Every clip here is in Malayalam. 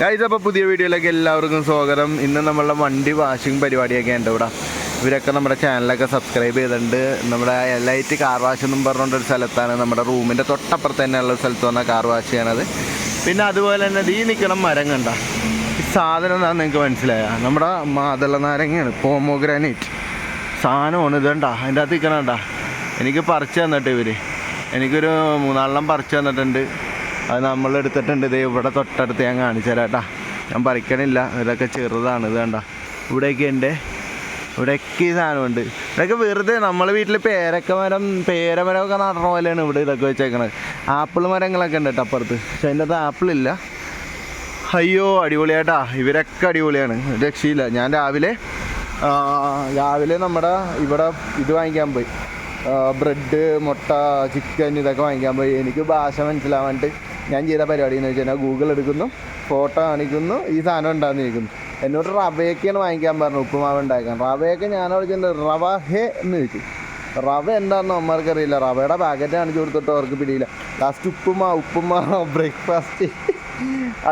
അപ്പോൾ പുതിയ വീഡിയോയിലേക്ക് എല്ലാവർക്കും സ്വാഗതം. ഇന്ന് നമ്മളുടെ വണ്ടി വാഷിംഗ് പരിപാടിയൊക്കെ ഉണ്ട് ഇവിടെ. ഇവരൊക്കെ നമ്മുടെ ചാനലൊക്കെ സബ്സ്ക്രൈബ് ചെയ്തിട്ടുണ്ട്. നമ്മുടെ എലൈറ്റ് കാർ വാഷ് എന്നും പറഞ്ഞുകൊണ്ടൊരു സ്ഥലത്താണ്, നമ്മുടെ റൂമിൻ്റെ തൊട്ടപ്പുറത്ത് തന്നെയുള്ള ഒരു സ്ഥലത്ത് വന്നാൽ കാർ വാഷ് ചെയ്യണത്. പിന്നെ അതുപോലെ തന്നെ ഈ നിൽക്കണ മരം കണ്ട ഈ സാധനം എന്താണെന്ന് നിങ്ങൾക്ക് മനസ്സിലായ? നമ്മുടെ മാതള നാരങ്ങയാണ്, പോമോഗ്രാനൈറ്റ് സാധനമാണ്. ഇതുണ്ട അതിൻ്റെ അകത്ത് നിൽക്കണണ്ട. എനിക്ക് പറിച്ച് തന്നിട്ട് ഇവർ എനിക്കൊരു 3-4 പറിച്ച് തന്നിട്ടുണ്ട്. അത് നമ്മളെടുത്തിട്ടുണ്ട്. ഇത് ഇവിടെ തൊട്ടടുത്ത് ഞാൻ കാണിച്ചു തരാം കേട്ടോ. ഞാൻ പറിക്കണില്ല, ഇതൊക്കെ ചെറുതാണ്. ഇത് കണ്ട ഇവിടെയൊക്കെ ഉണ്ട്, ഇവിടെയൊക്കെ ഈ സാധനമുണ്ട്. ഇതൊക്കെ വെറുതെ നമ്മളെ വീട്ടിൽ പേരമരമൊക്കെ നടണ പോലെയാണ് ഇവിടെ ഇതൊക്കെ വെച്ചേക്കണത്. ആപ്പിൾ മരങ്ങളൊക്കെ ഉണ്ട് കേട്ടോ അപ്പുറത്ത്, പക്ഷെ അതിൻ്റെ അകത്ത് ആപ്പിളില്ല. അയ്യോ അടിപൊളിയായിട്ടാ, ഇവരൊക്കെ അടിപൊളിയാണ്, രക്ഷയില്ല. ഞാൻ രാവിലെ നമ്മുടെ ഇവിടെ ഇത് വാങ്ങിക്കാൻ പോയി, ബ്രെഡ്, മുട്ട, ചിക്കൻ ഇതൊക്കെ വാങ്ങിക്കാൻ പോയി. എനിക്ക് ഭാഷ മനസ്സിലാവാണ്ട് ഞാൻ ചെയ്ത പരിപാടി എന്ന് വെച്ച് കഴിഞ്ഞാൽ ഗൂഗിൾ എടുക്കുന്നു, ഫോട്ടോ കാണിക്കുന്നു, ഈ സാധനം ഉണ്ടാകുന്ന ചോദിക്കുന്നു. എന്നോട് റവയൊക്കെയാണ് വാങ്ങിക്കാൻ പറഞ്ഞു, ഉപ്പുമാവ് ഉണ്ടാക്കാൻ. റവയൊക്കെ ഞാനവിടെ ചെന്ന് റവ ഹേ എന്ന് ചോദിച്ചു. റവ എന്താണെന്ന് അമ്മമാർക്കറിയില്ല. റവയുടെ പാക്കറ്റ് കാണിച്ചു കൊടുത്തിട്ട് അവർക്ക് പിടിയില്ല. ലാസ്റ്റ് ഉപ്പുമാവ് ബ്രേക്ക്ഫാസ്റ്റ്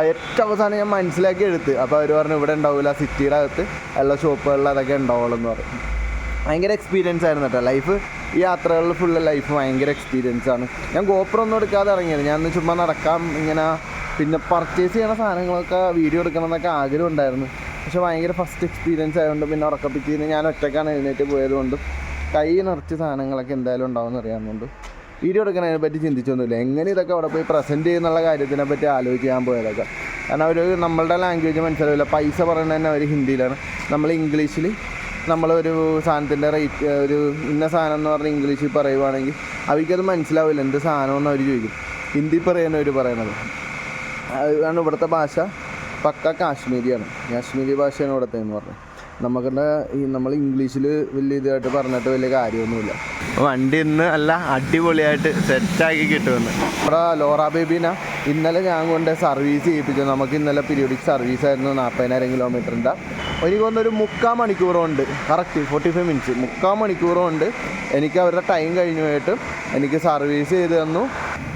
ഏറ്റവും അവസാനം ഞാൻ മനസ്സിലാക്കി എടുത്ത്. അപ്പോൾ അവർ പറഞ്ഞു ഇവിടെ ഉണ്ടാവില്ല, സിറ്റിയുടെ അകത്ത് എല്ലാ ഷോപ്പുകളിൽ അതൊക്കെ ഉണ്ടാവുള്ളൂ എന്ന് പറഞ്ഞു. ഭയങ്കര എക്സ്പീരിയൻസ് ആയിരുന്നു കേട്ടോ ലൈഫ്. ഈ യാത്രകളിൽ ഫുള്ള് ലൈഫ് ഭയങ്കര എക്സ്പീരിയൻസ് ആണ്. ഞാൻ ഗോപ്രോ ഒന്നും എടുക്കാതെ ഇറങ്ങിയത്. ഞാൻ ചുമ്മാ നടക്കാം ഇങ്ങനെ. പിന്നെ പർച്ചേസ് ചെയ്യണ സാധനങ്ങളൊക്കെ വീഡിയോ എടുക്കണം എന്നൊക്കെ ആഗ്രഹം ഉണ്ടായിരുന്നു. പക്ഷെ ഭയങ്കര ഫസ്റ്റ് എക്സ്പീരിയൻസ് ആയതുകൊണ്ട് പിന്നെ ഉറക്കപ്പിച്ചിന്ന് ഞാൻ ഒറ്റക്കാണ് എഴുന്നേറ്റ് പോയതുകൊണ്ടും കൈ നിറച്ച് സാധനങ്ങളൊക്കെ എന്തായാലും ഉണ്ടാവുമെന്ന് അറിയാവുന്നതുകൊണ്ട് വീഡിയോ എടുക്കുന്നതിനെ പറ്റി ചിന്തിച്ചൊന്നുമില്ല. എങ്ങനെ ഇതൊക്കെ അവിടെ പോയി പ്രസൻറ്റ് ചെയ്യുന്നുള്ള കാര്യത്തിനെ പറ്റി ആലോചിച്ച് ഞാൻ പോയതൊക്കെ. കാരണം അവർ നമ്മളുടെ ലാംഗ്വേജ് മനസ്സിലാവില്ല. പൈസ പറയുന്നത് തന്നെ അവർ ഹിന്ദിയിലാണ്, നമ്മൾ ഇംഗ്ലീഷിൽ. നമ്മളൊരു സാധനത്തിൻ്റെ റേറ്റ്, ഒരു ഇന്ന സാധനം എന്ന് പറഞ്ഞ് ഇംഗ്ലീഷിൽ പറയുവാണെങ്കിൽ അവർക്കത് മനസ്സിലാവില്ല. എന്ത് സാധനമെന്ന് അവർ ചോദിക്കും. ഹിന്ദി പറയുന്നവർ പറയണത് അതാണ്. ഇവിടുത്തെ ഭാഷ പക്ക കാശ്മീരിയാണ്, കാശ്മീരി ഭാഷയാണ് ഇവിടുത്തെ എന്ന് പറഞ്ഞത്. നമ്മൾ ഇംഗ്ലീഷിൽ വലിയ ഇതായിട്ട് പറഞ്ഞിട്ട് വലിയ കാര്യമൊന്നുമില്ല. വണ്ടി ഇന്ന് അല്ല അടിപൊളിയായിട്ട് സെറ്റാക്കി കിട്ടുമെന്ന്. നമ്മുടെ ലോറ ബേബീനെ ഇന്നലെ ഞാൻ കൊണ്ട് സർവീസ് ചെയ്യിപ്പിച്ചു. നമുക്ക് ഇന്നലെ പീരിയോഡിക് സർവീസായിരുന്നു, 40,000 കിലോമീറ്ററിൻ്റെ. എനിക്ക് തോന്നുന്നൊരു 3/4 മണിക്കൂറുണ്ട്, കറക്റ്റ് 45 മിനിറ്റ്സ്, 3/4 മണിക്കൂറുണ്ട്. എനിക്ക് അവരുടെ ടൈം കഴിഞ്ഞു പോയിട്ട് എനിക്ക് സർവീസ് ചെയ്ത് തന്നു.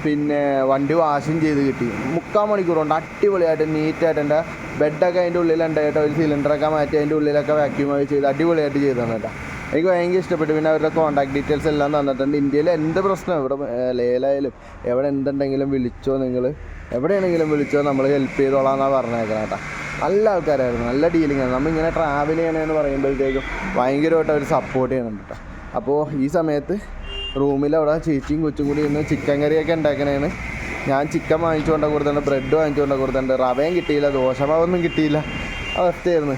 പിന്നെ വണ്ടി വാഷിങ് ചെയ്ത് കിട്ടി. 3/4 മണിക്കൂറുണ്ട് അടിപൊളിയായിട്ട് നീറ്റായിട്ട്. എൻ്റെ ബെഡൊക്കെ അതിൻ്റെ ഉള്ളിലുണ്ടായിട്ട് ഒരു സിലിണ്ടറൊക്കെ മാറ്റി അതിൻ്റെ ഉള്ളിലൊക്കെ വാക്യൂമായി ചെയ്ത് അടിപൊളിയായിട്ട് ചെയ്ത് തന്നിട്ടാ. എനിക്ക് ഭയങ്കര ഇഷ്ടപ്പെട്ടു. പിന്നെ അവരുടെ കോൺടാക്ട് ഡീറ്റെയിൽസ് എല്ലാം തന്നിട്ടുണ്ട്. ഇന്ത്യയിൽ എന്ത് പ്രശ്നം, ഇവിടെ ലേലായാലും എവിടെ എന്തുണ്ടെങ്കിലും വിളിച്ചോ, നിങ്ങൾ എവിടെയാണെങ്കിലും വിളിച്ചോ, നമ്മൾ ഹെൽപ്പ് ചെയ്തോളാം എന്നാണ് പറഞ്ഞേക്കണം കേട്ടോ. നല്ല ആൾക്കാരായിരുന്നു, നല്ല ഡീലിംഗ് ആണ്. നമ്മളിങ്ങനെ ട്രാവൽ ചെയ്യണമെന്ന് പറയുമ്പോഴത്തേക്കും ഭയങ്കരമായിട്ട് അവർ സപ്പോർട്ട് ചെയ്യുന്നുണ്ട് കേട്ടോ. അപ്പോൾ ഈ സമയത്ത് റൂമിൽ അവിടെ ചേച്ചിയും കൊച്ചും കൂടി ഇന്ന് ചിക്കൻ കറിയൊക്കെ ഉണ്ടാക്കണേന്ന്. ഞാൻ ചിക്കൻ വാങ്ങിച്ചുകൊണ്ട് കൊടുത്തിട്ടുണ്ട്, ബ്രെഡ് വാങ്ങിച്ചുകൊണ്ട് കൊടുത്തിട്ടുണ്ട്. റവയും കിട്ടിയില്ല, ദോശമാവൊന്നും കിട്ടിയില്ല, അവസ്ഥയായിരുന്നു.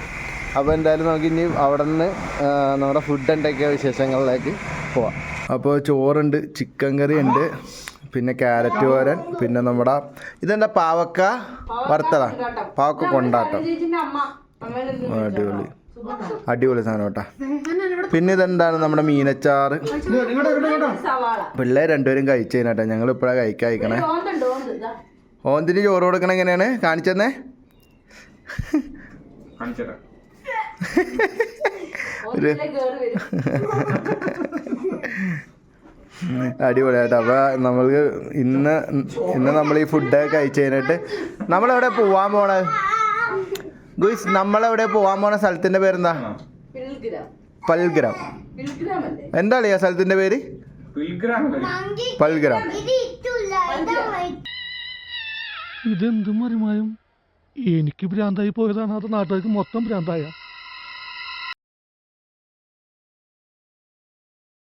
അപ്പോൾ എന്തായാലും നമുക്ക് ഇനി അവിടെ നിന്ന് നമ്മുടെ ഫുഡ് ഉണ്ടാക്കിയ വിശേഷങ്ങളിലേക്ക് പോവാം. അപ്പോൾ ചോറുണ്ട്, ചിക്കൻ കറി ഉണ്ട്, പിന്നെ ക്യാരറ്റ് തോരൻ, പിന്നെ നമ്മുടെ ഇതെന്താ പാവക്ക വറുത്തതാ, പാവക്ക കൊണ്ടാട്ടം. അടിപൊളി സാധനം കേട്ടോ. പിന്നെ ഇതെന്താണ് നമ്മുടെ മീനച്ചാറ്. പിള്ളേർ രണ്ടുപേരും കഴിച്ചു കഴിഞ്ഞാട്ടോ. ഞങ്ങൾ ഇപ്പോഴാണ് കഴിക്കണേ. ഓന്തിന് ചോറ് കൊടുക്കണ എങ്ങനെയാണ് കാണിച്ചെന്നേ? അടിപൊളിയാട്ടോ. അപ്പോൾ നമ്മൾക്ക് ഇന്ന് നമ്മൾ ഈ ഫുഡ് കഴിച്ചു കഴിഞ്ഞിട്ട് നമ്മളെവിടെ പോവാൻ പോണേ ഗുയ്സ്? നമ്മളെവിടെ പോവാൻ പോണ സ്ഥലത്തിന്റെ പേരെന്താ? പൽഗ്രാം. എന്താ കളിയാ സ്ഥലത്തിന്റെ പേര്? പൽഗ്രാം. ഇതെന്തും മറിമായും എനിക്ക് ഭ്രാന്തായി പോയതാണ്, അത് നാട്ടുകാർക്ക് മൊത്തം ഭ്രാന്തായ.